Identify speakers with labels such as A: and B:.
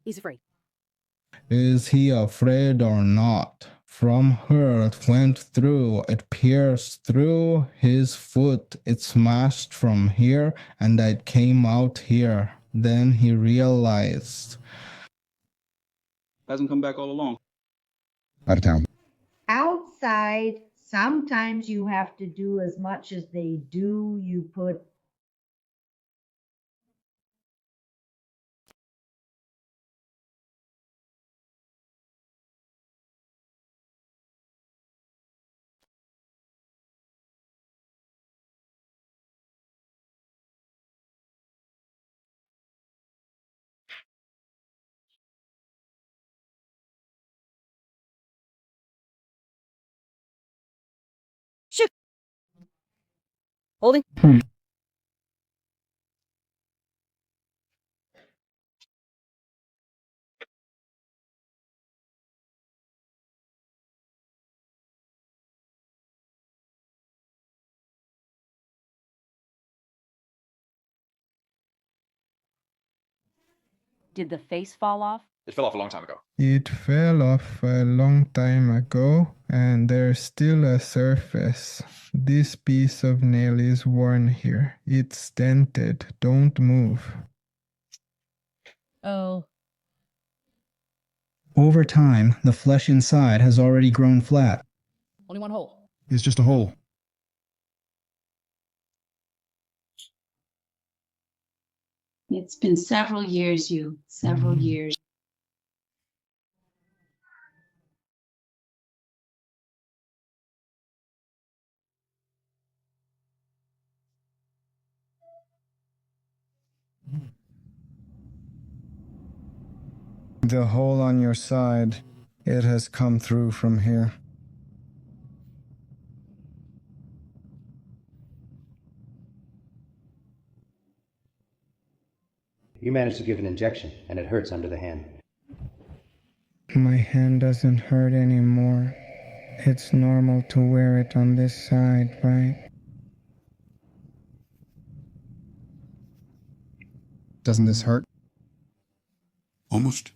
A: He's afraid.
B: Is he afraid or not? From her it went through, it pierced through his foot, it smashed from here, and it came out here. Then he realized.
C: Hasn't come back all along.
D: Out of town.
E: Outside, sometimes you have to do as much as they do. You put
A: Shoot! Holding. Did the face fall off?
C: It fell off a long time ago.
B: It fell off a long time ago, and there's still a surface. This piece of nail is worn here. It's dented. Don't move.
A: Oh.
F: Over time, the flesh inside has already grown flat.
A: Only one hole.
D: It's just a hole.
G: It's been several years, several years.
B: The hole on your side, it has come through from here.
H: You managed to give an injection, and it hurts under the hand.
B: My hand doesn't hurt anymore. It's normal to wear it on this side, right?
D: Doesn't this hurt?
I: Almost.